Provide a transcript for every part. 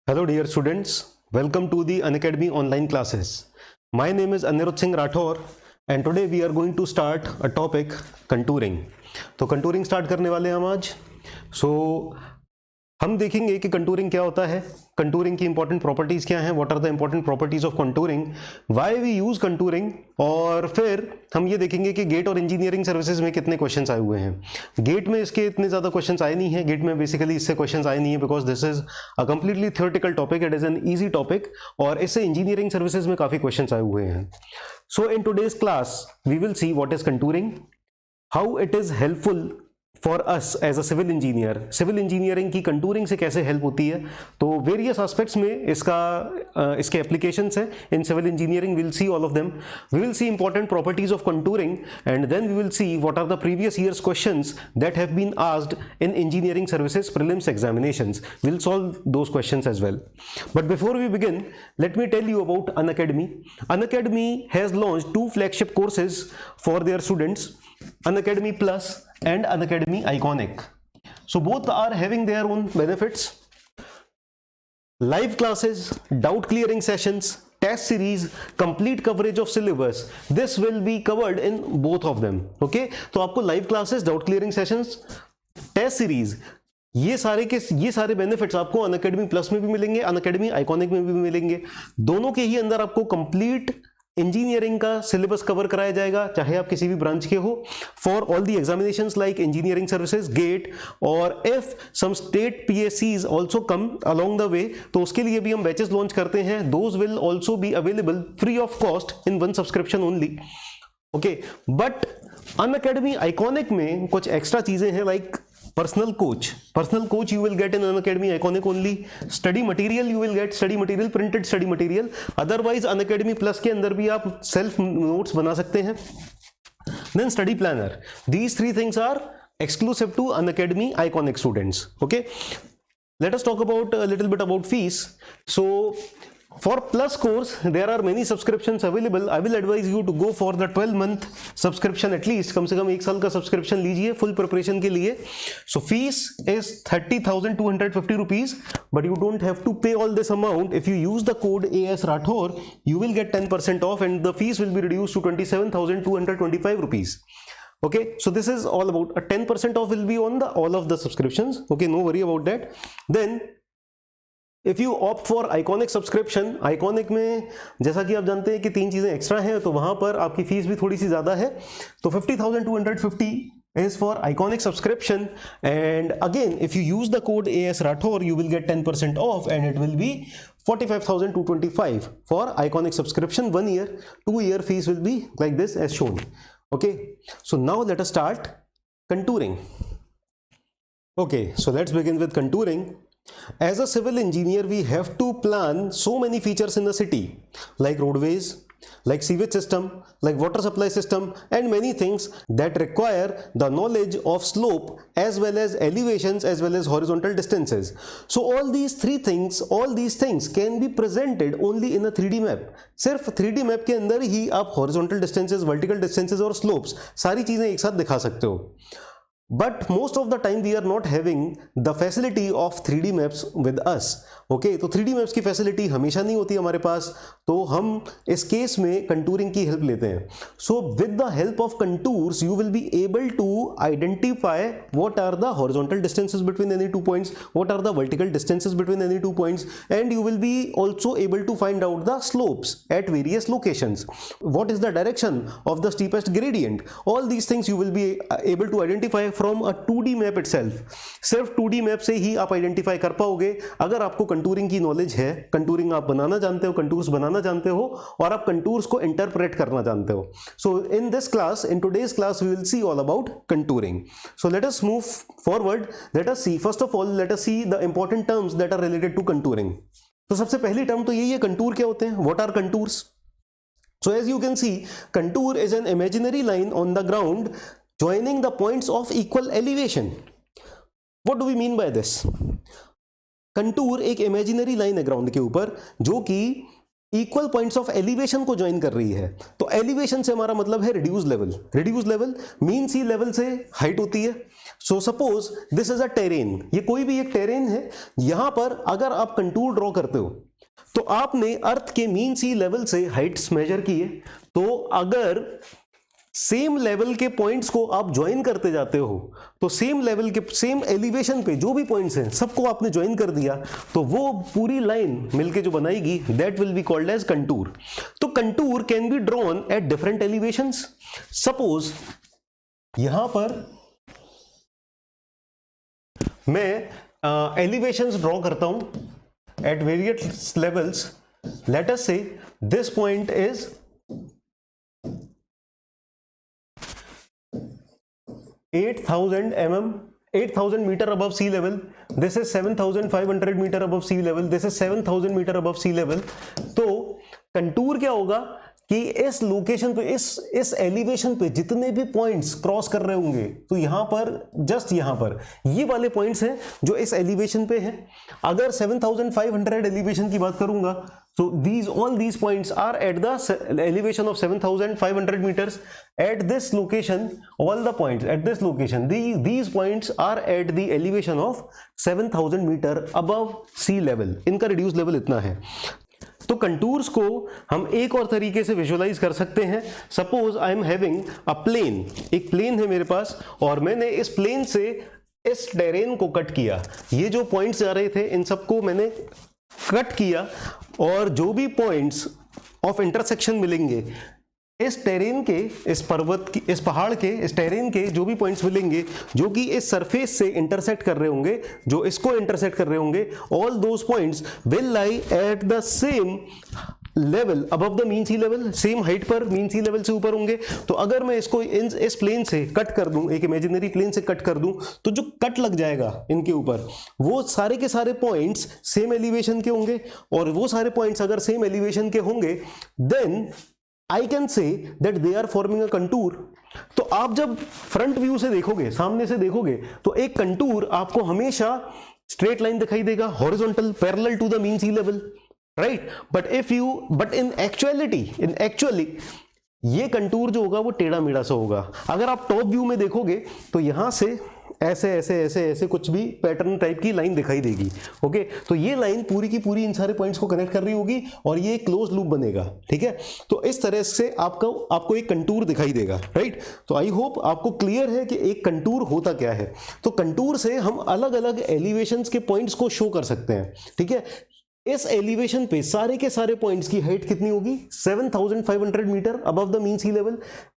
Hello dear students, welcome to the Unacademy online classes. My name is Anirudh Singh Rathore and today we are going to start a topic contouring. तो contouring start करने वाले हैं हम आज. So हम देखेंगे कि contouring क्या होता है, कंटूरिंग की इंपॉर्टेंट प्रॉपर्टीज क्या हैं, what are the important properties of contouring, why we use contouring, और फिर हम ये देखेंगे कि गेट और इंजीनियरिंग सर्विसेज में कितने क्वेश्चंस आए हुए हैं. गेट में इसके इतने ज़्यादा क्वेश्चंस आए नहीं हैं, गेट में बेसिकली इससे क्वेश्चंस आए नहीं है because this is a completely theoretical topic, it is an easy topic, और इससे इंजीनियरिंग सर्विसेज में काफ़ी क्वेश्चंस आए हुए हैं. So in today's class we will see what is contouring, how it is helpful for us as a civil engineer, civil engineering की contouring से कैसे हेल्प होती है. तो वेरियस एस्पेक्ट्स में इसके एप्लीकेशंस हैं in civil engineering. Will see all of them. We will see important properties of contouring and then we will see what are the previous years questions that have been asked in engineering services prelims examinations. Will solve those questions as well. But before we begin, let me tell you about Unacademy. Unacademy has launched two flagship courses for their students, Unacademy Plus and Unacademy Iconic. So both are having their own benefits. Live classes, doubt clearing sessions, test series, complete coverage of syllabus. This will be covered in both of them. Okay? तो आपको live classes, doubt clearing sessions, test series, ये सारे benefits आपको Unacademy plus में भी मिलेंगे, Unacademy Iconic में भी मिलेंगे. दोनों के ही अंदर आपको कंप्लीट इंजीनियरिंग का सिलेबस कवर कराया जाएगा, चाहे आप किसी भी ब्रांच के हो, for all the examinations like engineering services, GATE, और इफ सम स्टेट पीएससीज also come along the way, तो उसके लिए भी हम बैचेस लॉन्च करते हैं. Those will also be available free of cost in one subscription only. Okay, but Unacademy Iconic में कुछ एक्स्ट्रा चीजें हैं, like personal coach you will get in Unacademy Iconic only. Study material you will get printed study material. Otherwise Unacademy Plus के अंदर भी आप self notes बना सकते हैं. Then study planner. These three things are exclusive to Unacademy Iconic students. Okay, let us talk about a little bit about fees. So for plus course there are many subscriptions available. I will advise you to go for the 12-month subscription at least. कम से कम एक साल का subscription लीजिए full preparation के लिए. So fees is 30,250 rupees, but you don't have to pay all this amount. If you use the code AS Rathore, you will get 10% off and the fees will be reduced to 27,225 rupees. Okay, so this is all about a 10% off will be on the all of the subscriptions. Okay, no worry about that. Then if you opt for iconic subscription, iconic में जैसा कि आप जानते हैं कि 3 चीजें extra हैं, तो वहां पर आपकी फीस भी थोड़ी सी ज्यादा है. तो 50,250 is for iconic subscription, and again if you use the code AS Rathore you will get 10% off and it will be 45,225 for iconic subscription. 1 year, 2 year fees will be like this as shown. Okay, so now let us start contouring. Okay, so let's begin with contouring. As a civil engineer, we have to plan so many features in the city, like roadways, like sewage system, like water supply system, and many things that require the knowledge of slope as well as elevations as well as horizontal distances. So all these things can be presented only in a 3D map. सिर्फ 3D map के अंदर ही आप horizontal distances, vertical distances और slopes सारी चीजें एक साथ दिखा सकते हो. But most of the time we are not having the facility of 3D maps with us. Okay, तो 3D maps की फैसिलिटी हमेशा नहीं होती हमारे पास, तो हम इस केस में कंटूरिंग की हेल्प लेते हैं. So with the help of contours you will be able to identify what are the horizontal distances between any 2 points, what are the vertical distances between any 2 points, and you will be also able to find out the slopes at various locations. What is the direction of the steepest gradient? All these things you will be able to identify from a 2D map itself. सिर्फ 2D map से ही आप identify कर पाओगे अगर आपको contouring की knowledge है, contouring आप बनाना जानते हो, कंटूर्स बनाना जानते हो, और आप कंटूर्स को इंटरप्रेट करना जानते हो. So in this class, in today's class we will see all about contouring. So let us move forward. Let us see, first of all let us see the important terms that are related to contouring. तो सबसे पहली term तो यही है, contour क्या होते हैं, what are contours. So as you can see, contour is an imaginary line on the ground joining the points of equal elevation. What do we mean by this? Contour एक imaginary line है ground के ऊपर जो कि equal points of elevation को join कर रही है। तो एलिवेशन से हमारा मतलब है reduce level. Reduce level mean sea level से हाइट होती है। So suppose this is a terrain, ये कोई भी एक टेरेन है। यहां पर अगर आप कंटूर ड्रॉ करते हो तो आपने अर्थ के मीन सी लेवल से हाइट्स मेजर किए, तो अगर सेम लेवल के पॉइंट्स को आप ज्वाइन करते जाते हो तो सेम लेवल के सेम एलिवेशन पे जो भी पॉइंट्स हैं सबको आपने ज्वाइन कर दिया, तो वो पूरी लाइन मिलके जो बनाएगी that will be called as contour. तो contour can be drawn at different elevations. Suppose यहां पर मैं एलिवेशंस ड्रॉ करता हूं at various levels. Let us say this point is 8,000 mm, 8,000 meter above sea level. This is 7,500 meter above sea level. This is 7,000 meter above sea level. तो contour क्या होगा कि इस लोकेशन पे, इस एलिवेशन पे जितने भी पॉइंट्स क्रॉस कर रहे होंगे, तो यहां पर जस्ट यहां पर ये वाले पॉइंट्स हैं जो इस एलिवेशन पे हैं। अगर 7,500 एलिवेशन की बात करूंगा so all these points are at the elevation of 7,500 meters. At this location, all the points at this location, these points are at the elevation of 7,000 meter above sea level. इनका reduced level इतना है। तो contours को हम एक और तरीके से विजुअलाइज कर सकते हैं। Suppose I am having a plane, एक प्लेन है मेरे पास और मैंने इस प्लेन से इस टेरेन को कट किया। ये जो पॉइंट्स जा रहे थे इन सबको मैंने कट किया और जो भी पॉइंट्स ऑफ इंटरसेक्शन मिलेंगे इस टेरेन के, इस पर्वत की, इस पहाड़ के, इस टेरेन के जो भी पॉइंट्स मिलेंगे जो कि इस सरफेस से इंटरसेक्ट कर रहे होंगे, जो इसको इंटरसेक्ट कर रहे होंगे, all those points will lie at the same level above the mean sea level, same height पर मीन सी लेवल से ऊपर होंगे। तो अगर मैं इसको इस प्लेन से कट कर दूं, एक इमेजिनरी प्लेन से कट कर दूं, तो जो कट लग जाएगा इनके ऊपर वो सारे के सारे पॉइंट्स सेम एलिवेशन के होंगे, और वो सारे पॉइंट्स अगर सेम एलिवेशन के होंगे then I can say that they are forming a contour. तो आप जब फ्रंट व्यू से देखोगे, सामने से देखोगे, तो एक कंटूर आपको हमेशा स्ट्रेट लाइन दिखाई देगा, horizontal, parallel to the mean sea level, right. But in actually ये कंटूर जो होगा वो टेढ़ा मेढ़ा सा होगा। अगर आप टॉप व्यू में देखोगे तो यहां से ऐसे ऐसे ऐसे ऐसे कुछ भी पैटर्न टाइप की लाइन दिखाई देगी। ओके, तो ये लाइन पूरी की पूरी इन सारे पॉइंट्स को कनेक्ट कर रही होगी और ये क्लोज लूप बनेगा। ठीक है, तो इस तरह से आपको एक कंटूर दिखाई देगा, राइट। तो आई होप आपको क्लियर है कि एक कंटूर होता क्या है। तो कंटूर से हम अलग अलग एलिवेशंस के पॉइंट्स को शो कर सकते हैं। ठीक है, इस एलिवेशन पे सारे के सारे पॉइंट्स की हाइट कितनी होगी? 7,500 meter above the mean sea level.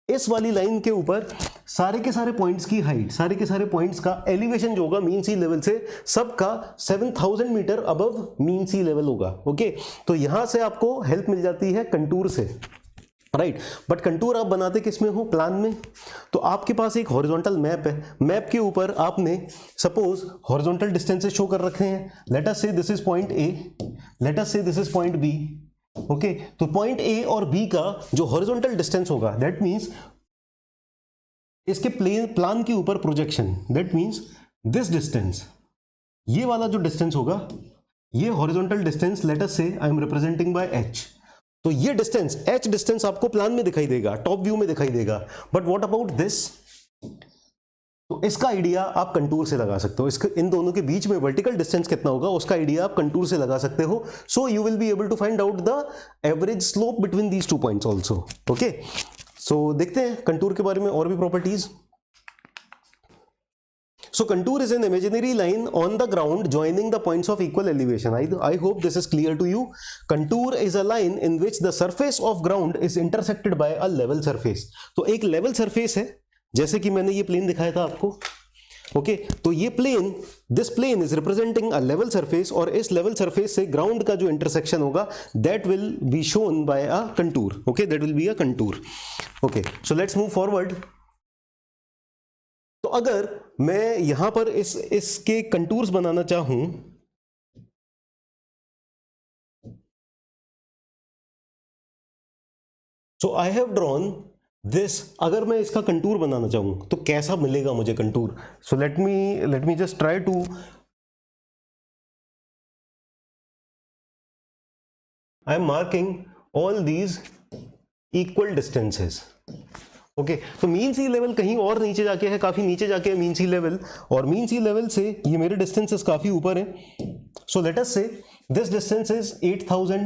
इस वाली लाइन के ऊपर सारे के सारे पॉइंट्स की हाइट, सारे के सारे पॉइंट्स का एलिवेशन जो होगा मीन सी लेवल से, सबका 7,000 metre above mean sea level होगा। ओके, तो यहां से आपको हेल्प मिल जाती है कंटूर से, राइट। बट कंटूर आप बनाते किस में हो? प्लान में। तो आपके पास एक हॉरिजॉन्टल मैप है, मैप के ऊपर आपने सपोज हॉरिजॉन्टल डिस्टेंसेस शो कर रखे हैं। Let us say this is point A, let us say this is point B. Okay, तो पॉइंट ए और बी का जो हॉरिजॉन्टल डिस्टेंस होगा दैट मींस इसके प्लान के ऊपर projection, that means this distance, ये वाला जो डिस्टेंस होगा, ये हॉरिजॉन्टल डिस्टेंस लेट अस से I am representing by H. तो ये डिस्टेंस h डिस्टेंस आपको प्लान में दिखाई देगा, टॉप व्यू में दिखाई देगा। But what about this? तो इसका आइडिया आप कंटूर से लगा सकते हो। इसके इन दोनों के बीच में वर्टिकल डिस्टेंस कितना होगा उसका आइडिया आप कंटूर से लगा सकते हो। So you will be able to find out the average slope between these two points also. Okay, so देखते हैं कंटूर के बारे में और भी properties. So contour is an imaginary line on the ground joining the points of equal elevation. I hope this is clear to you. Contour is a line in which the surface of ground is intersected by a level surface. तो एक level surface है, जैसे कि मैंने ये plane दिखाया था आपको। ओके, तो ये plane, this plane is representing a level surface, और इस लेवल सरफेस से ग्राउंड का जो इंटरसेक्शन होगा that will be shown by a contour. Okay, that will be a contour. Okay, so let's move forward. तो अगर मैं यहां पर इसके कंटूर्स बनाना चाहूं, सो आई हैव ड्रॉन दिस। अगर मैं इसका कंटूर बनाना चाहूं तो कैसा मिलेगा मुझे contour? So let me just try to, I am marking all these equal distances. Okay, तो मीन सी लेवल कहीं और नीचे जाके है, काफी नीचे जाके है मीन सी लेवल, और मीन सी लेवल से ये मेरे डिस्टेंसेस काफी ऊपर है. सो let us say this distance is 8000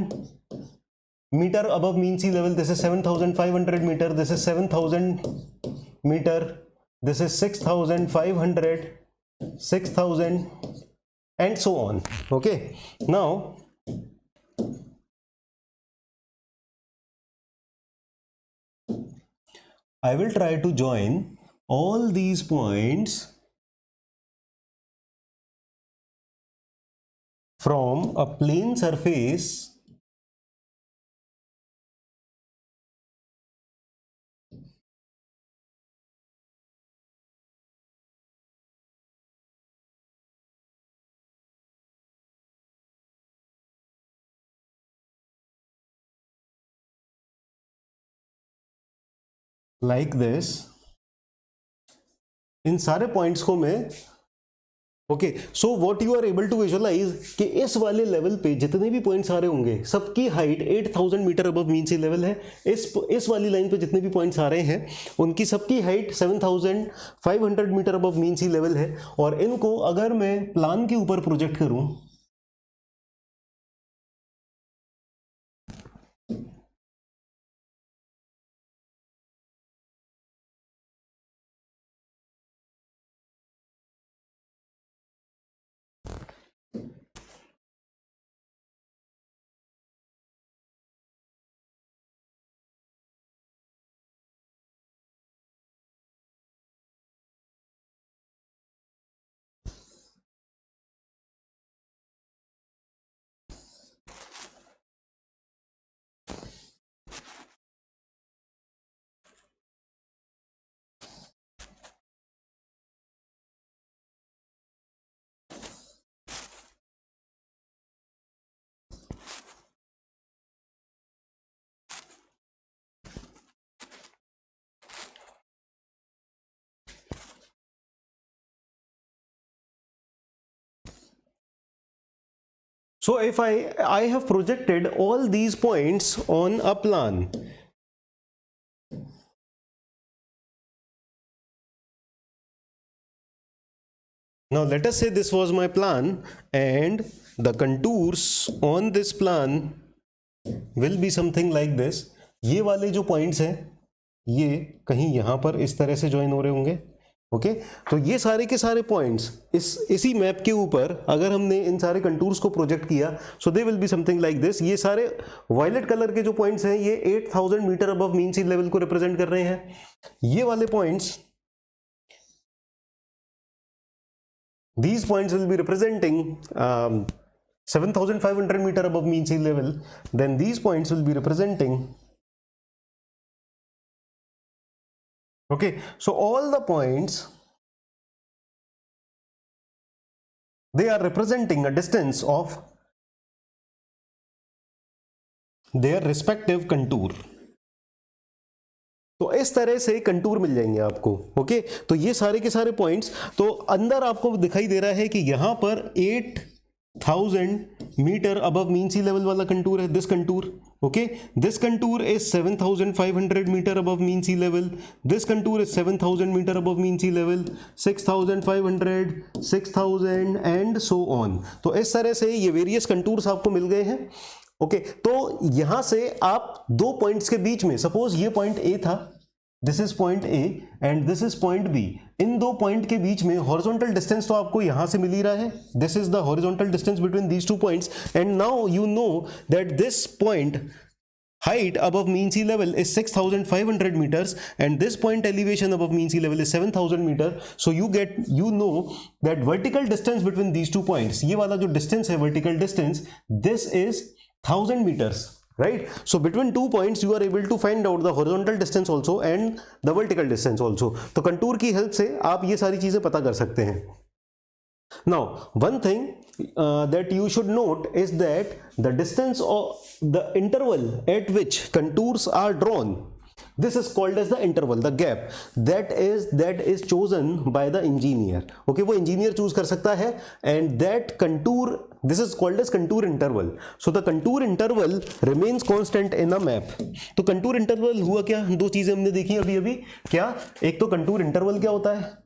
meter above mean sea level, this is 7500 meter, this is 7000 meter, this is 6500, 6000 and so on. Okay, now I will try to join all these points from a plane surface like this. इन सारे पॉइंट्स को मैं okay, so what you are able to visualize कि इस वाले level पे जितने भी पॉइंट्स आ रहे होंगे सबकी height 8000 meter above mean sea level है. इस वाली लाइन पे जितने भी पॉइंट्स आ रहे हैं उनकी सबकी height 7500 meter above mean sea level है. और इनको अगर मैं प्लान के ऊपर प्रोजेक्ट करूं, so if I have projected all these points on a plan, now let us say this was my plan and the contours on this plan will be something like this. ये वाले जो points हैं ये कहीं यहां पर इस तरह से ज्वाइन हो रहे होंगे. ओके, तो ये सारे के सारे पॉइंट्स इसी मैप के ऊपर अगर हमने इन सारे कंटूर्स को प्रोजेक्ट किया, so they will be something like this. ये सारे वायलेट कलर के जो पॉइंट्स हैं ये 8000 meter above mean sea level को रिप्रेजेंट कर रहे हैं. ये वाले points, these points will be representing 7500 meter above mean sea level. Then these points will be representing, okay, so all the points, they are representing a distance of their respective contour. तो इस तरह से contour मिल जाएंगे आपको. Okay, तो ये सारे के सारे पॉइंट्स, तो अंदर आपको दिखाई दे रहा है कि यहां पर 8000 meter above mean sea level वाला कंटूर है, this contour. Okay, this contour is 7500 meter above mean sea level, this contour is 7000 meter above mean sea level, 6500, 6000 and so on. तो इस तरह से ये वेरियस कंटूर्स आपको मिल गए हैं. ओके, तो यहां से आप दो पॉइंट्स के बीच में, सपोज ये पॉइंट ए था, this is point A and this is point B, इन दो पॉइंट के बीच में हॉरिजॉन्टल डिस्टेंस तो आपको यहां से मिल ही रहा है. This is the horizontal distance between these two points. And now you know that this point height above mean sea level is 6500 meters and this point elevation above mean sea level is 7000 meter. So you know that vertical distance between these two points, ये वाला जो distance है vertical distance, this is 1000 meters, right? So between two points you are able to find out the horizontal distance also and the vertical distance also. तो contour की help से आप ये सारी चीजें पता कर सकते हैं. Now one thing that you should note is that the distance of the interval at which contours are drawn, This is called as the interval, the gap that is chosen by the engineer. Okay, वो engineer choose कर सकता है, and that contour, this is called as contour interval. So the contour interval remains constant in a map. तो contour interval हुआ क्या, दो चीजें हमने देखी अभी अभी, क्या, एक तो contour interval क्या होता है,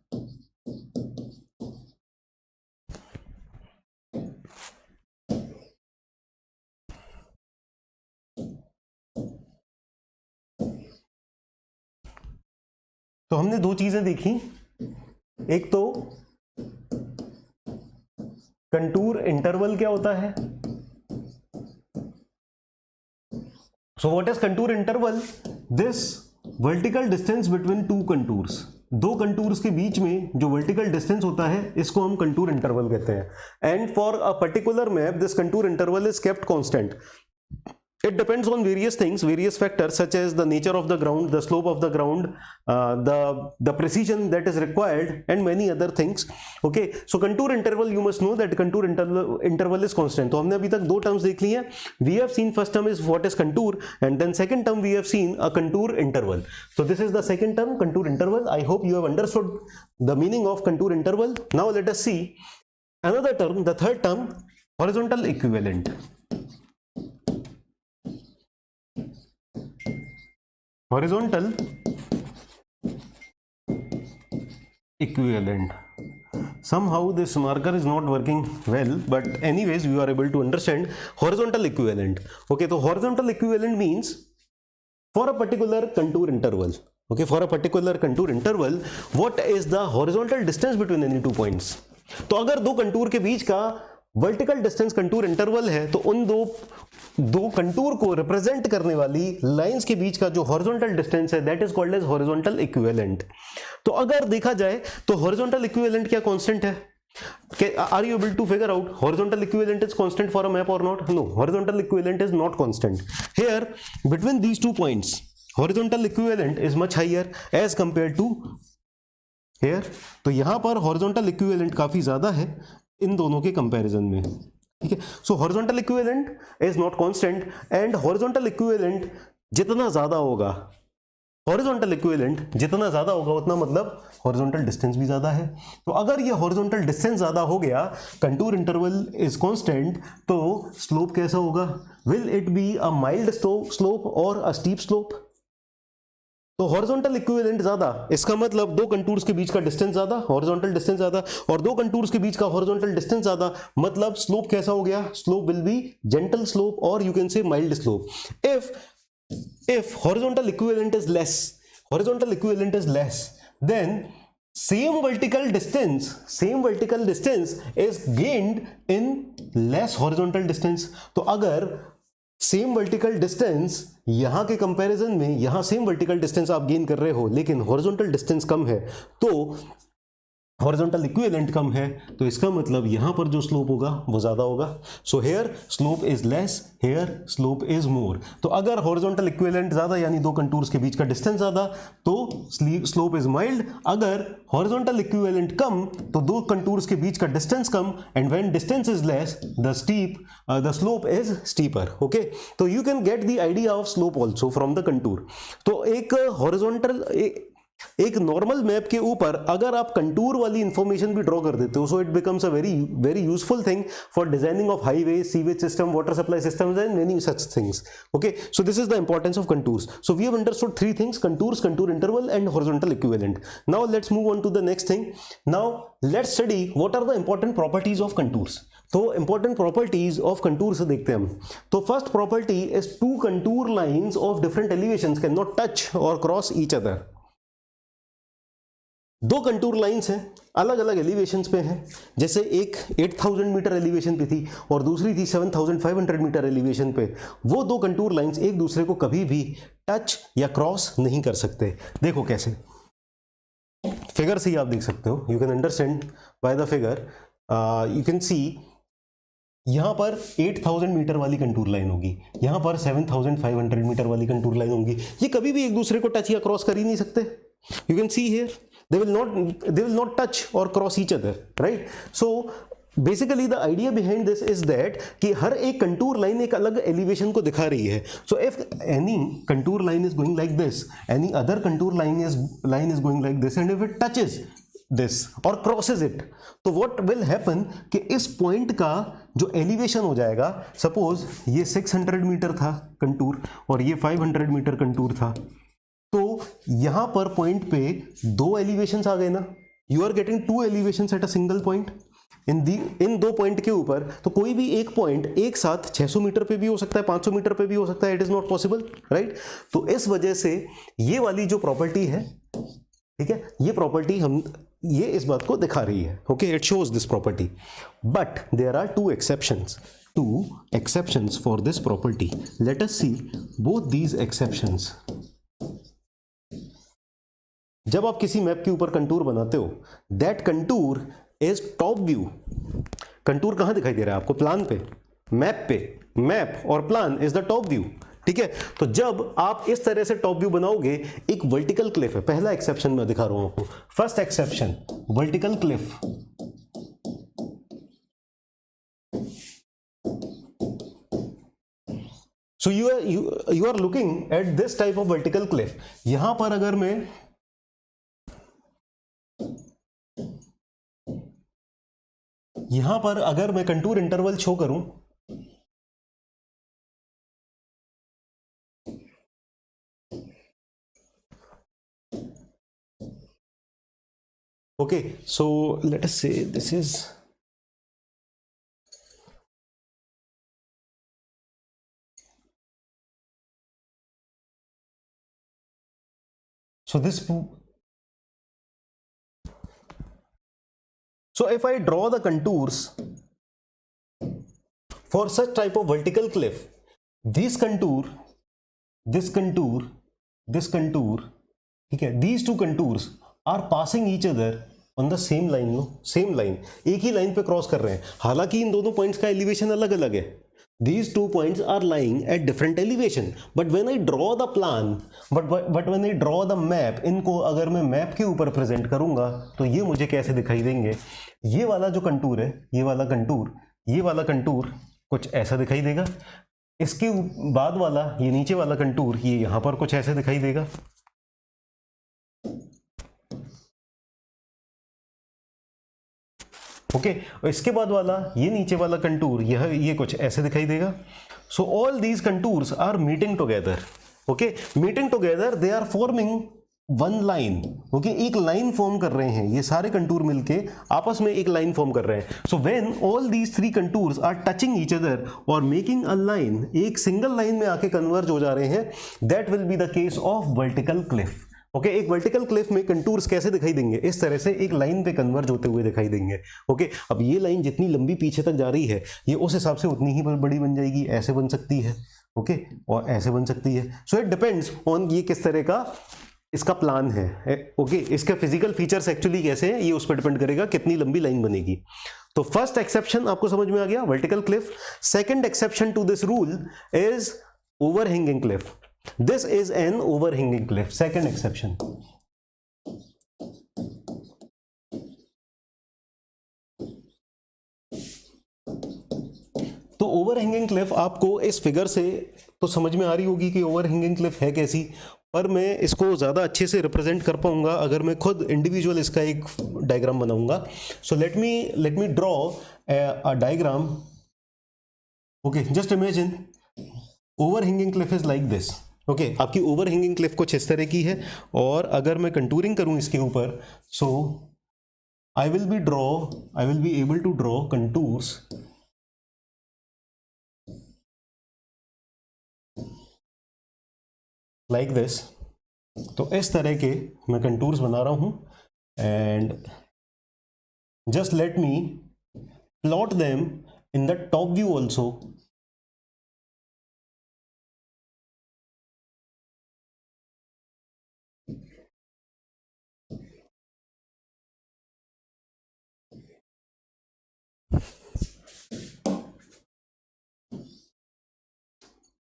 तो हमने दो चीजें देखी, एक तो कंटूर इंटरवल क्या होता है. So what is contour interval? This vertical distance between two contours, दो कंटूर्स के बीच में जो वर्टिकल डिस्टेंस होता है इसको हम कंटूर इंटरवल कहते हैं. And for a particular map this contour interval is kept constant. It depends on various things, various factors such as the nature of the ground, the slope of the ground, the precision that is required, and many other things. Okay, so contour interval, you must know that contour interval is constant. तो हमने अभी तक दो terms देख ली हैं. We have seen first term is what is contour, and then second term we have seen a contour interval. So this is the second term, contour interval. I hope you have understood the meaning of contour interval. Now let us see another term, the third term, horizontal equivalent. Horizontal equivalent. Somehow this marker is not working well, but anyways you are able to understand horizontal equivalent. Okay, so horizontal equivalent means for a particular contour interval. Okay, for a particular contour interval, what is the horizontal distance between any two points? तो अगर दो contour के बीच का vertical distance contour interval है, तो उन दो कंटूर को रिप्रेजेंट करने वाली लाइंस के बीच का जो हॉरिजॉन्टल डिस्टेंस है that is called as horizontal equivalent. तो अगर देखा जाए तो हॉरिजॉन्टल इक्विवेलेंट क्या कांस्टेंट है? Are you able to figure out horizontal equivalent is constant for a map or not? No, horizontal equivalent is not constant. Here between these two points horizontal equivalent is much higher as compared to here. तो यहां पर horizontal equivalent काफी ज्यादा है इन दोनों के comparison में. ठीक है, सो horizontal equivalent is not constant, and horizontal equivalent जितना ज्यादा होगा, हॉरिजॉन्टल इक्विवेलेंट जितना ज्यादा होगा उतना मतलब हॉरिजॉन्टल डिस्टेंस भी ज्यादा है. तो अगर ये हॉरिजॉन्टल डिस्टेंस ज्यादा हो गया, कंटूर इंटरवल इज कांस्टेंट, तो स्लोप कैसा होगा? Will it be a mild slope और अ स्टीप स्लोप? तो हॉरिजॉन्टल इक्विवेलेंट ज्यादा, इसका मतलब दो कंटूर्स के बीच का डिस्टेंस ज्यादा, हॉरिजॉन्टल डिस्टेंस ज्यादा, और दो कंटूर्स के बीच का हॉरिजॉन्टल डिस्टेंस ज्यादा, मतलब स्लोप कैसा हो गया? Slope will be gentle slope और you can say mild slope. if horizontal equivalent is less, then same vertical distance is gained in less horizontal distance. तो अगर सेम वर्टिकल डिस्टेंस यहां के कंपैरिजन में, यहां सेम वर्टिकल डिस्टेंस आप gain कर रहे हो लेकिन हॉरिजॉन्टल डिस्टेंस कम है, तो हॉरिजॉन्टल इक्विवेलेंट कम है, तो इसका मतलब यहां पर जो स्लोप होगा वो ज्यादा होगा. So here slope is less, here slope is more. तो अगर हॉरिजॉन्टल इक्विवेलेंट ज्यादा यानी दो कंटूर्स के बीच का डिस्टेंस ज्यादा, तो स्लोप इज माइल्ड. अगर हॉरिजॉन्टल इक्विवेलेंट कम, तो दो कंटूर्स के बीच का डिस्टेंस कम, and when distance is less the slope is steeper. Okay, तो you can get the idea of slope also from the contour. तो एक नॉर्मल मैप के ऊपर अगर आप कंटूर वाली इंफॉर्मेशन भी ड्रॉ कर देते हो, so it becomes a very useful thing for designing of highway, sewage system, water supply systems and many such things. Okay, so this is the importance of contours. So we have understood three things: contours, contour interval and horizontal equivalent. Now let's move on to the next thing. Now let's study what are the important properties of contours. तो important properties of contour से देखते हैं हम. तो first property is two contour lines of different elevations can not touch और cross each other. दो contour lines हैं, अलग अलग एलिवेशंस पे हैं. जैसे एक 8000 मीटर एलिवेशन पे थी और दूसरी थी 7500 मीटर एलिवेशन पे. वो दो कंटूर लाइंस एक दूसरे को कभी भी टच या क्रॉस नहीं कर सकते. देखो कैसे, फिगर से ही आप देख सकते हो. You can understand by the figure. You can see यहां पर 8000 मीटर वाली कंटूर लाइन होगी, यहां पर 7500 मीटर वाली कंटूर लाइन होगी. ये कभी भी एक दूसरे को टच या क्रॉस कर ही नहीं सकते. You can see here they will not touch or cross each other, right? So basically the idea behind this is that कि हर एक कंटूर लाइन एक अलग एलिवेशन को दिखा रही है. So if any contour line is going like this, any other contour line is going like this, and if it touches this और crosses it, तो व्हाट विल हैपन कि इस पॉइंट का जो एलिवेशन हो जाएगा, सपोज ये 600 मीटर था कंटूर और ये 500 मीटर कंटूर था, तो यहां पर पॉइंट पे दो एलिवेशंस आ गए ना. You are getting to elevations at a single point. इन दो पॉइंट के ऊपर तो कोई भी एक पॉइंट एक साथ 600 मीटर पे भी हो सकता है, 500 मीटर पे भी हो सकता है. It is not possible, right. तो इस वजह से ये वाली जो प्रॉपर्टी है, ठीक है, ये प्रॉपर्टी ये इस बात को दिखा रही है. Okay, it shows this property. But there are two exceptions for this property. Let us see both these exceptions. जब आप किसी मैप के ऊपर कंटूर बनाते हो, that contour is top view. Contour कहां दिखाई दे रहा है आपको? प्लान पे, मैप पे. मैप और plan is the top view, ठीक है. तो जब आप इस तरह से टॉप व्यू बनाओगे, एक वर्टिकल क्लिफ है. पहला एक्सेप्शन मैं दिखा रहा हूं आपको. First exception, vertical cliff. So you are looking at this type of vertical cliff. यहां पर अगर मैं कंटूर इंटरवल शो करूं, okay, so let us say this is so this so if I draw the contours for such type of vertical cliff, this contour, ठीक है, these two contours are passing each other on the same line. No, same line, एक ही line पे cross कर रहे हैं. हालांकि इन दोनों पॉइंट्स का एलिवेशन अलग अलग है. These two points are lying at different elevation. But when I draw the plan, but when I draw the map, इनको अगर मैं मैप के ऊपर प्रेजेंट करूंगा तो ये मुझे कैसे दिखाई देंगे? ये वाला जो कंटूर है, ये वाला कंटूर कुछ ऐसा दिखाई देगा. इसके बाद वाला, ये नीचे वाला कंटूर, ये यहां पर कुछ ऐसे दिखाई देगा. ओके, और इसके बाद वाला, ये नीचे वाला कंटूर, ये कुछ ऐसे दिखाई देगा. So all these contours are meeting together. Okay, meeting together, they are forming one line. Okay, एक लाइन फॉर्म कर रहे हैं. ये सारे कंटूर मिलके आपस में एक लाइन फॉर्म कर रहे हैं. So when all these three contours are touching each other और मेकिंग अ लाइन, एक सिंगल लाइन में आके कन्वर्ज हो जा रहे हैं, that will be the case of vertical cliff. Okay, एक वर्टिकल क्लिफ में कंटूर्स कैसे दिखाई देंगे? इस तरह से एक लाइन पे कन्वर्ज होते हुए दिखाई देंगे. ओके, अब ये लाइन जितनी लंबी पीछे तक जा रही है, ये उस हिसाब से उतनी ही बड़ी बन जाएगी. ऐसे बन सकती है, ओके, और ऐसे बन सकती है. सो इट डिपेंड्स ऑन ये किस तरह का इसका प्लान है. ओके, इसके फिजिकल फीचर्स एक्चुअली कैसे हैं, ये उस पर डिपेंड करेगा कितनी लंबी लाइन बनेगी. तो फर्स्ट एक्सेप्शन आपको समझ में आ गया, vertical cliff. Second exception to this rule is overhanging cliff. This is an overhanging cliff. Second exception. तो ओवरहैंगिंग क्लिफ आपको इस फिगर से तो समझ में आ रही होगी कि ओवरहैंगिंग क्लिफ है कैसी, पर मैं इसको ज़्यादा अच्छे से रिप्रेजेंट कर पाऊंगा अगर मैं खुद इंडिविजुअल इसका एक डायग्राम बनाऊंगा. सो let me draw a diagram. Okay, just imagine overhanging Cliff is like this. Okay, आपकी ओवरहैंगिंग क्लिफ कुछ इस तरह की है, और अगर मैं कंटूरिंग करूं इसके ऊपर, so I will be able to draw contours like this. तो इस तरह के मैं कंटूर्स बना रहा हूं, and just let me plot them in the top view also.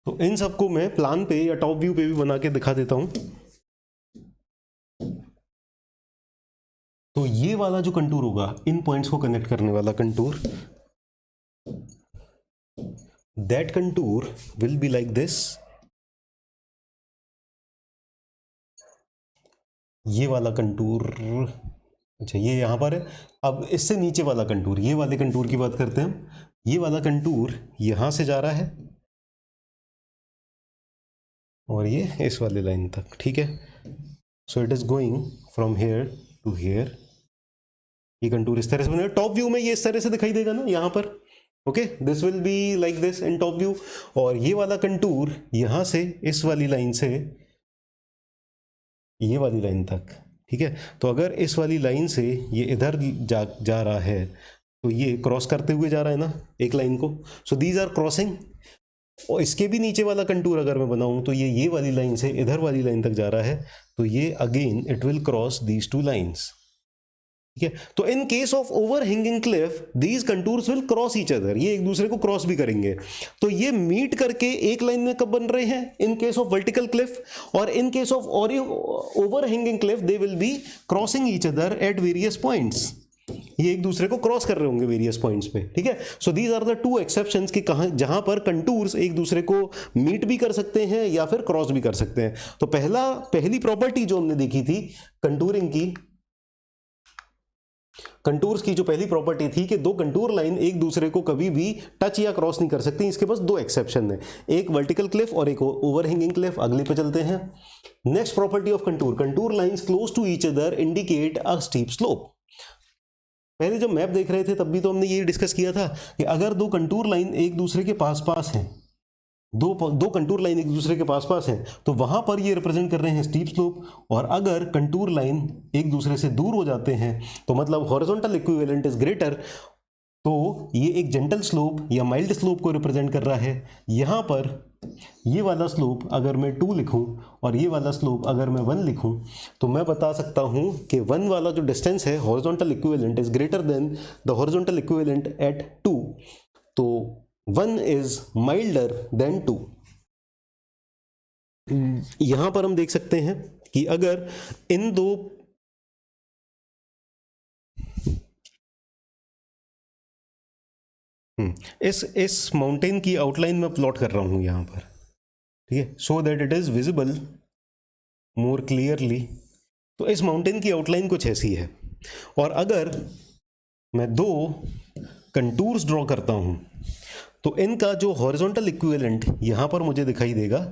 तो इन सबको मैं प्लान पे या टॉप व्यू पे भी बना के दिखा देता हूं. तो ये ये वाला जो कंटूर होगा, इन पॉइंट्स को कनेक्ट करने वाला contour, that contour will be like this. ये वाला कंटूर, अच्छा ये यहां पर है। अब इससे नीचे वाला कंटूर, ये वाले कंटूर की बात करते हैं हम। ये वाला कंटूर यहां से जा रहा है और ये इस वाले लाइन तक, ठीक है। So it is going from here to here. ये कंटूर इस तरह से बनेगा। टॉप व्यू में ये इस तरह से दिखाई देगा ना यहां पर, okay, this will be like this in top view. और ये वाला कंटूर यहां से इस वाली लाइन से ये वाली लाइन तक, ठीक है। तो अगर इस वाली लाइन से ये इधर जा रहा है तो ये क्रॉस करते हुए जा रहा है ना एक लाइन को, सो दीज आर क्रॉसिंग। और इसके भी नीचे वाला कंटूर अगर मैं बनाऊं तो ये वाली लाइन से इधर वाली लाइन तक जा रहा है, तो ये again it will cross these two lines, ठीक है। तो इन case of overhanging Cliff these contours will cross each other, ये एक दूसरे को क्रॉस भी करेंगे। तो ये मीट करके एक लाइन में कब बन रहे हैं, in case of vertical cliff, और in case of overhanging cliff they will be crossing each other at various points. ये एक दूसरे को क्रॉस कर रहे होंगे वेरियस पॉइंट्स पे, ठीक है। So these are the two exceptions कि जहां पर कंटूर्स एक दूसरे को मीट भी कर सकते हैं या फिर क्रॉस भी कर सकते हैं। तो पहली प्रॉपर्टी जो हमने देखी थी कंटूरिंग की, कंटूर्स की जो पहली प्रॉपर्टी थी कि दो कंटूर लाइन एक दूसरे को कभी भी टच या क्रॉस नहीं कर सकती, इसके पास दो एक्सेप्शन है, एक वर्टिकल क्लिफ और एक ओवरहैंगिंग क्लिफ। अगले पे चलते हैं। Next property of contour, contour lines close to each other indicate a steep slope. पहले जब मैप देख रहे थे तब भी तो हमने ये डिस्कस किया था कि अगर दो कंटूर लाइन एक दूसरे के पास पास हैं, दो कंटूर लाइन एक दूसरे के पास पास हैं, तो वहां पर ये रिप्रेजेंट कर रहे हैं स्टीप स्लोप। और अगर कंटूर लाइन एक दूसरे से दूर हो जाते हैं तो मतलब हॉरिजॉन्टल इक्विवेलेंट इज ग्रेटर, तो ये एक जेंटल स्लोप या माइल्ड स्लोप को रिप्रेजेंट कर रहा है। यहां पर ये वाला स्लोप अगर मैं 2 लिखूं और ये वाला स्लोप अगर मैं 1 लिखूं, तो मैं बता सकता हूं कि 1 वाला जो डिस्टेंस है horizontal equivalent is greater than the horizontal equivalent at 2, तो 1 इज माइल्डर देन 2। यहां पर हम देख सकते हैं कि अगर इन दो इस माउंटेन की आउटलाइन में प्लॉट कर रहा हूं यहां पर, ठीक है, so that it is visible more clearly. तो इस माउंटेन की आउटलाइन कुछ ऐसी है। और अगर मैं दो कंटूर्स ड्रॉ करता हूं तो इनका जो हॉरिजॉन्टल इक्विवेलेंट यहां पर मुझे दिखाई देगा,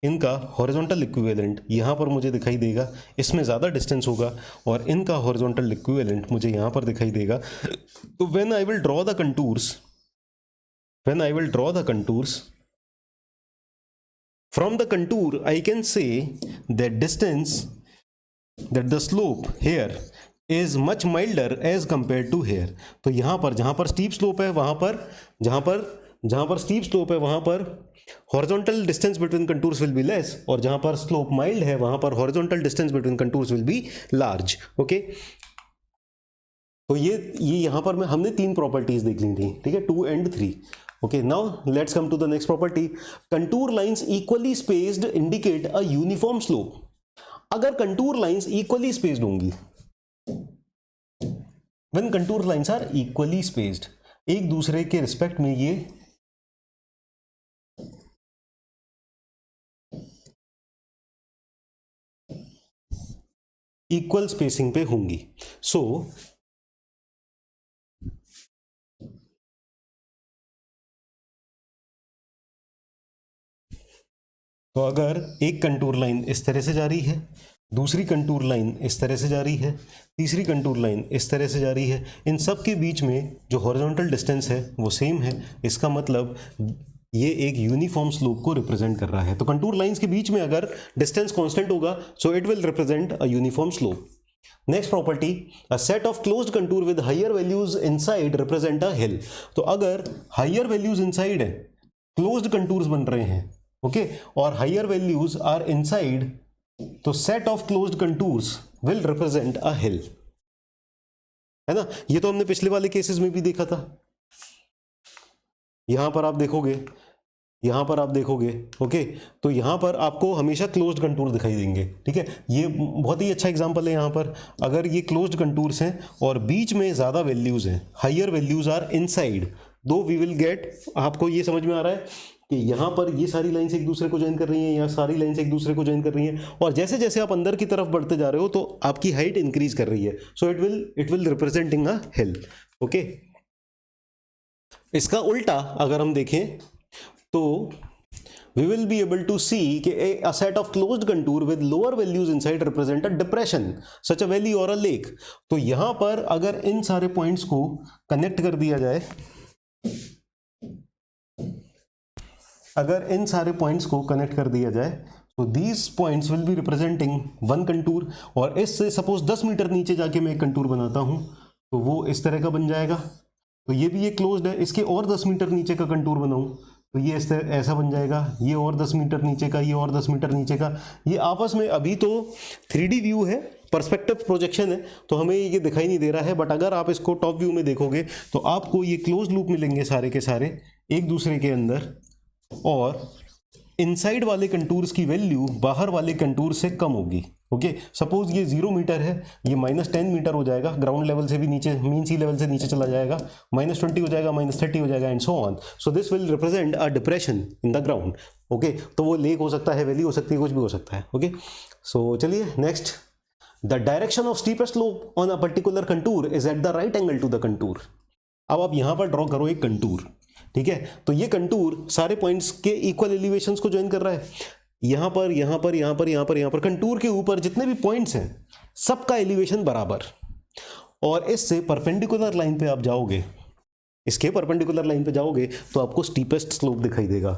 इनका हॉरिजॉन्टल इक्विवेलेंट यहां पर मुझे दिखाई देगा, इसमें ज़्यादा डिस्टेंस होगा, और इनका हॉरिजॉन्टल इक्विवेलेंट मुझे यहां पर दिखाई देगा। तो when I will draw the contours from the contour I can say that the slope here is much milder as compared to here। तो यहां पर जहां पर स्टीप स्लोप है वहां पर जहां पर स्टीप स्लोप है वहां पर horizontal distance between contours will be less, और जहां पर स्लोप माइल्ड है वहां पर horizontal distance between contours will be large. Okay, तो ये यहां पर हमने 3 प्रॉपर्टीज देख ली थी, ठीक है, 2 and 3। Okay, now let's come to the next property. Contour lines equally spaced indicate a uniform slope. अगर contour lines equally spaced होंगी, when contour lines are equally spaced, एक दूसरे के रिस्पेक्ट में ये इक्वल स्पेसिंग पे होंगी। सो तो अगर एक कंटूर लाइन इस तरह से जा रही है, दूसरी कंटूर लाइन इस तरह से जा रही है, तीसरी कंटूर लाइन इस तरह से जा रही है, इन सब के बीच में जो हॉरिजॉन्टल डिस्टेंस है वो सेम है, इसका मतलब ये एक यूनिफॉर्म स्लोप को रिप्रेजेंट कर रहा है। तो कंटूर लाइंस के बीच में अगर डिस्टेंस कांस्टेंट होगा, so it will represent a uniform slope. Next property, a set of closed contour with higher values inside represent a hill. तो अगर हायर वैल्यूज इनसाइड है, क्लोज्ड कंटूर्स बन रहे हैं, ओके, और हायर वैल्यूज आर इनसाइड, तो set of closed contours will represent a hill, है ना। ये तो हमने पिछले वाले केसेस में भी देखा था। यहां पर आप देखोगे यहाँ पर आप देखोगे, ओके, तो यहाँ पर आपको हमेशा क्लोज्ड कंटूर दिखाई देंगे, ठीक है। ये बहुत ही अच्छा एग्जांपल है। यहाँ पर अगर ये क्लोज्ड कंटूर्स हैं और बीच में ज़्यादा वैल्यूज़ हैं, हायर वैल्यूज़ आर इनसाइड, दो वी विल गेट, आपको ये समझ में आ रहा है कि यहाँ पर ये सारी लाइन्स एक दूसरे को ज्वाइन कर रही हैं, यहाँ सारी लाइन्स एक दूसरे को ज्वाइन कर रही हैं, और जैसे जैसे आप अंदर की तरफ बढ़ते जा रहे हो तो आपकी हाइट इंक्रीज कर रही है, so it will representing a hill, okay. इसका उल्टा अगर हम देखें तो we will be able to see कि a set of closed contour with lower values inside represent a depression such a valley or a lake। तो यहां पर अगर इन सारे पॉइंट्स को कनेक्ट कर दिया जाए, अगर इन सारे पॉइंट्स को कनेक्ट कर दिया जाए तो these points will be representing one contour, और इससे सपोज 10 मीटर नीचे जाके मैं एक कंटूर बनाता हूं तो वो इस तरह का बन जाएगा। तो ये भी ये क्लोज्ड है, इसके और 10 मीटर नीचे का कंटूर बनाऊं तो ये इस तरह ऐसा बन जाएगा, ये और 10 मीटर नीचे का, ये और 10 मीटर नीचे का। ये आपस में अभी तो 3D व्यू है, पर्सपेक्टिव प्रोजेक्शन है, तो हमें ये दिखाई नहीं दे रहा है, बट अगर आप इसको टॉप व्यू में देखोगे तो आपको ये क्लोज लूप मिलेंगे सारे के सारे एक दूसरे के अंदर, और इनसाइड वाले कंटूर्स की वैल्यू बाहर वाले कंटूर से कम होगी, ओके। सपोज ये 0 मीटर है, ये -10 मीटर हो जाएगा, ग्राउंड लेवल से भी नीचे, मीन सी लेवल से नीचे चला जाएगा, -20 हो जाएगा, -30 हो जाएगा, and so on. So this will represent a depression in the ground, okay. तो वो लेक हो सकता है, वैली हो सकती है, कुछ भी हो सकता है, ओके। सो चलिए next, the direction of steepest slope on a particular contour is at the right angle to the contour. अब आप यहां पर ड्रॉ करो एक कंटूर, ठीक है। तो ये कंटूर सारे पॉइंट्स के इक्वल एलिवेशंस को ज्वाइन कर रहा है, यहां पर, यहां पर, यहां पर, यहां पर, यहां पर, कंटूर के ऊपर जितने भी पॉइंट्स हैं सबका एलिवेशन बराबर, और इससे परपेंडिकुलर लाइन पे आप जाओगे, इसके परपेंडिकुलर लाइन पे जाओगे तो आपको स्टीपेस्ट स्लोप दिखाई देगा।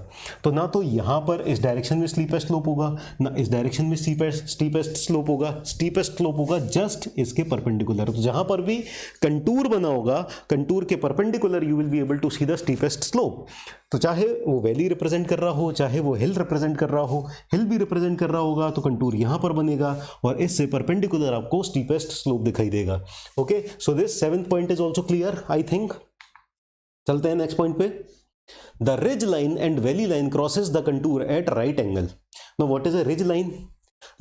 तो ना तो यहाँ पर इस डायरेक्शन में स्टीपेस्ट स्लोप होगा, ना इस डायरेक्शन में स्टीपेस्ट स्लोप होगा, स्टीपेस्ट स्लोप होगा जस्ट इसके परपेंडिकुलर। तो जहाँ पर भी कंटूर बना होगा, कंटूर के perpendicular you will be able to see the steepest slope. तो चाहे वो वैली रिप्रेजेंट कर रहा हो, चाहे वो हिल रिप्रेजेंट कर रहा हो, हिल भी रिप्रेजेंट कर रहा होगा तो कंटूर यहाँ पर बनेगा और इससे परपेंडिकुलर आपको स्टीपेस्ट स्लोप दिखाई देगा, okay. So this 7th point is also clear I think. चलते हैं नेक्स्ट पॉइंट पे। The ridge line and valley line crosses the contour at right angle. No what is a ridge line?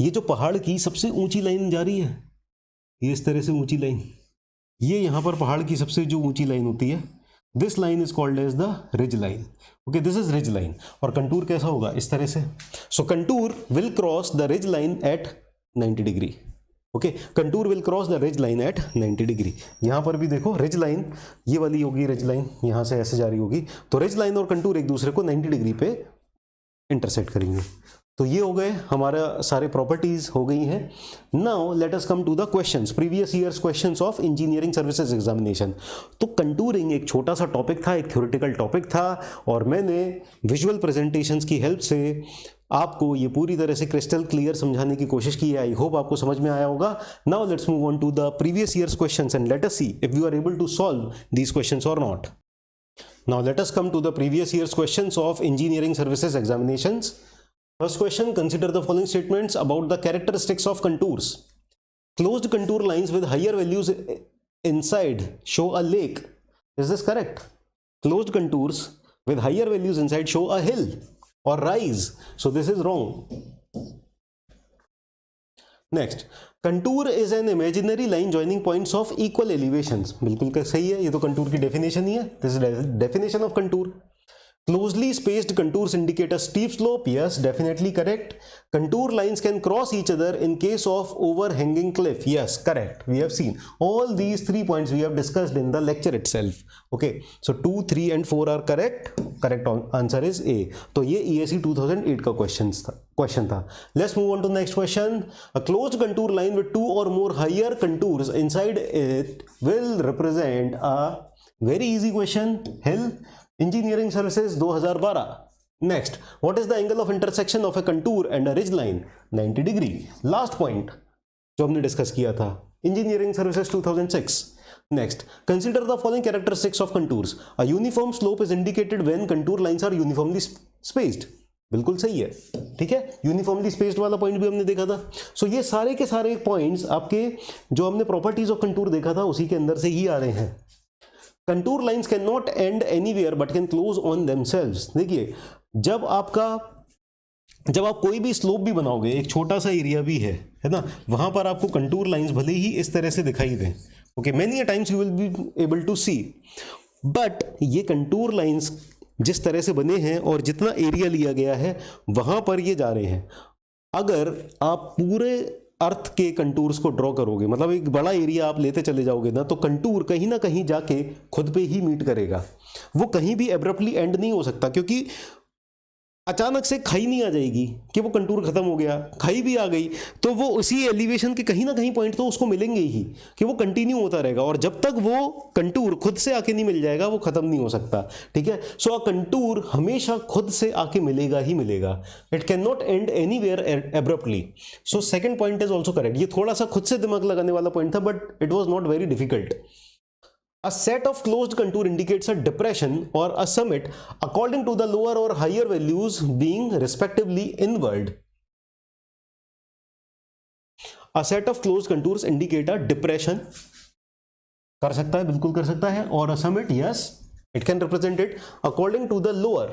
ये जो पहाड़ की सबसे ऊंची लाइन जा रही है, ये इस तरह से ऊंची लाइन, ये यहां पर पहाड़ की सबसे जो ऊंची लाइन होती है, this line is called as the ridge line, okay. This is ridge line. और कंटूर कैसा होगा? इस तरह से। So contour will cross the ridge line at 90 degree, okay. Contour will cross the ridge line at 90 degree. यहां पर भी देखो रिज लाइन ये वाली होगी, रिज लाइन यहां से ऐसे जा रही होगी, तो रिज लाइन और कंटूर एक दूसरे को 90 डिग्री पे इंटरसेक्ट करेंगे। तो ये हो गए हमारा सारे प्रॉपर्टीज हो गई हैं। Now let us come to the questions, previous years questions of engineering services examination. तो कंटूरिंग एक छोटा सा टॉपिक था, एक थ्योरेटिकल टॉपिक था, और मैंने विजुअल प्रेजेंटेशंस की हेल्प से आपको ये पूरी तरह से क्रिस्टल क्लियर समझाने की कोशिश की है। आई होप आपको समझ में आया होगा। Now let's move on to the previous years questions and let us see if you are able to solve these questions or not. Now let us come to the previous years questions of engineering services examinations. First question, consider the following statements about the characteristics of contours. Closed contour lines with higher values inside show a lake. Is this correct? Closed contours with higher values inside show a hill or rise. So this is wrong. Next, contour is an imaginary line joining points of equal elevations. बिल्कुल सही है, ये तो contour की definition ही है. This is definition of contour. Closely spaced contours indicate a steep slope. Yes, definitely correct. Contour lines can cross each other in case of overhanging cliff. Yes, correct. We have seen all these 3 points we have discussed in the lecture itself. Okay, so 2, 3 and 4 are correct. Correct answer is A. तो ये ESE 2008 का question था. Let's move on to next question. A closed contour line with 2 or more higher contours inside it will represent a very easy question. Hill. Engineering Services 2012. Next, what is the angle of intersection of a contour and a ridge line? 90 degree. Last point जो हमने discuss किया था, Engineering Services 2006. Next, consider the following characteristics of contours. A uniform slope is indicated when contour lines are uniformly spaced. बिल्कुल सही है, ठीक है। Uniformly spaced वाला पॉइंट भी हमने देखा था। सो ये सारे के सारे पॉइंट्स आपके जो हमने प्रॉपर्टीज ऑफ कंटूर देखा था उसी के अंदर से ही आ रहे हैं। Contour lines can not and anywhere but can close on themselves. देखिए जब आप कोई भी स्लोप भी बनाओगे, एक छोटा सा एरिया भी है ना, वहां पर आपको कंटूर लाइंस भले ही इस तरह से दिखाई दें, okay, many a times you will be able to see, but ये कंटूर लाइंस जिस तरह से बने हैं और जितना एरिया लिया गया है वहां पर ये जा रहे हैं। अगर आप पूरे अर्थ के कंटूर्स को ड्रॉ करोगे, मतलब एक बड़ा एरिया आप लेते चले जाओगे ना, तो कंटूर कहीं ना कहीं जाके खुद पे ही मीट करेगा, वो कहीं भी एब्रप्टली एंड नहीं हो सकता, क्योंकि अचानक से खाई नहीं आ जाएगी कि वो कंटूर खत्म हो गया, खाई भी आ गई तो वो उसी एलिवेशन के कहीं ना कहीं पॉइंट तो उसको मिलेंगे ही कि वो कंटिन्यू होता रहेगा, और जब तक वो कंटूर खुद से आके नहीं मिल जाएगा वो खत्म नहीं हो सकता, ठीक है। सो अ कंटूर हमेशा खुद से आके मिलेगा ही मिलेगा, it can not and anywhere abruptly. So second point is also correct. ये थोड़ा सा खुद से दिमाग लगाने वाला पॉइंट था, but it was not very difficult. A set of closed contour indicates a depression or a summit according to the lower or higher values being respectively inward. A set of closed contours indicate a depression. कर सकता है, बिल्कुल कर सकता है, और a summit, yes, it can represent it according to the lower.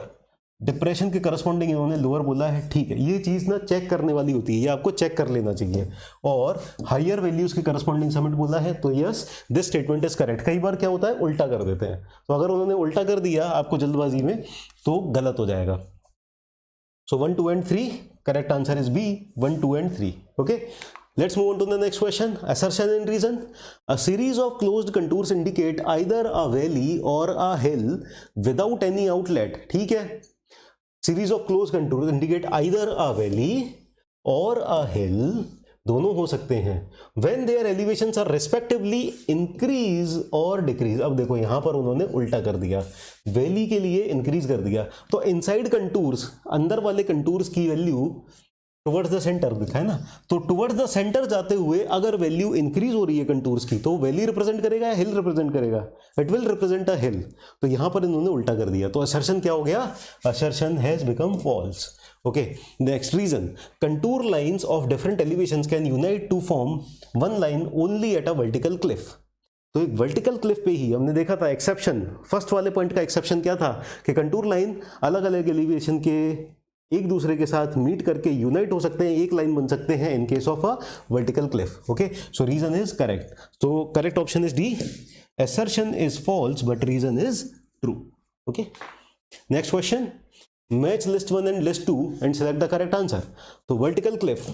Depression के corresponding इन्होंने लोअर बोला है, ठीक है, ये चीज ना चेक करने वाली होती है, ये आपको चेक कर लेना चाहिए। और हायर वैल्यूज के करस्पॉन्डिंग समिट बोला है, तो yes, this statement is correct. कई बार क्या होता है, उल्टा कर देते हैं, तो अगर उन्होंने उल्टा कर दिया आपको जल्दबाजी में तो गलत हो जाएगा। So 1, 2 and 3 correct answer is B, 1, 2 and 3। Okay, let's move on to the next question. Assertion and reason. A series of closed contours indicate either a valley or a hill without any outlet. ठीक है, series of closed contours indicate either a valley or a hill, दोनों हो सकते हैं, when their elevations are respectively increase or decrease। अब देखो यहां पर उन्होंने उल्टा कर दिया, वैली के लिए इंक्रीज कर दिया, तो इनसाइड कंटूर्स, अंदर वाले कंटूर्स की वैल्यू टुवर्ड्स द सेंटर दिखा है ना, तो टुवर्ड्स द सेंटर जाते हुए अगर वैल्यू इंक्रीज हो रही है कंटूर्स की, तो वैली रिप्रेजेंट करेगा या हिल रिप्रेजेंट करेगा, it will represent a hill. तो यहां पर इन्होंने उल्टा कर दिया, तो असर्शन क्या हो गया, assertion has become false. Okay, next reason, contour lines of different elevations can unite to form one line only at a vertical cliff. तो एक वर्टिकल क्लिफ पे ही हमने देखा था एक्सेप्शन, फर्स्ट वाले पॉइंट का एक्सेप्शन क्या था कि कंटूर लाइन अलग अलग एलिवेशन के एक दूसरे के साथ मीट करके यूनाइट हो सकते हैं, एक लाइन बन सकते हैं in case of a vertical cliff. Okay, so reason is correct, तो correct option is D, assertion is false but reason is true। okay, next question, match list 1 and list 2 and select the correct answer। तो vertical Cliff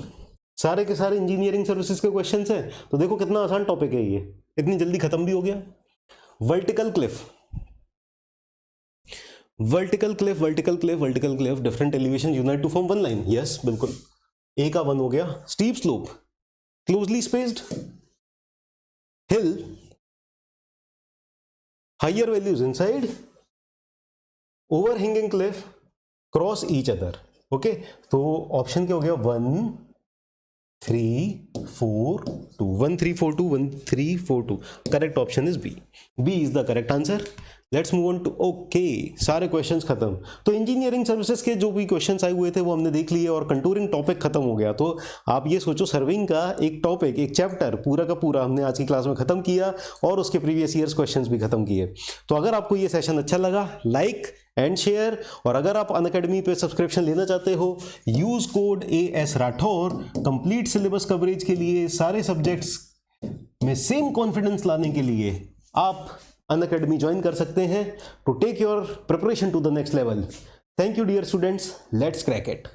सारे के सारे engineering services के questions हैं, तो देखो कितना आसान टॉपिक है ये, इतनी जल्दी खत्म भी हो गया। Vertical cliff, vertical cliff, vertical cliff, vertical cliff, different elevation unite to form one line, yes बिल्कुल, ए का 1 हो गया। Steep slope, closely spaced, hill, higher values inside, overhanging cliff, cross each other. Okay, तो option क्या हो गया, 1 3 4 2, 1 3 4 2, 1 3 4 2, correct option is B, B is the correct answer. Let's move on to, okay, सारे questions खत्म। तो इंजीनियरिंग सर्विसेज के जो भी क्वेश्चंस आए हुए थे वो हमने देख लिए, और कंटूरिंग टॉपिक खत्म हो गया। तो आप ये सोचो, सर्विंग का एक टॉपिक, एक चैप्टर पूरा का पूरा हमने आज की क्लास में खत्म किया, और उसके प्रीवियस ईयर्स क्वेश्चंस भी खत्म किए। तो अगर आपको ये सेशन अच्छा लगा, लाइक एंड शेयर, और अगर आप अनअकैडमी पे सब्सक्रिप्शन लेना चाहते हो, use code AS Rathore. Complete syllabus coverage के लिए, सारे सब्जेक्ट्स में सेम कॉन्फिडेंस लाने के लिए आप अनअकैडमी ज्वाइन कर सकते हैं to take your preparation to the next level. Thank you dear students, let's crack it.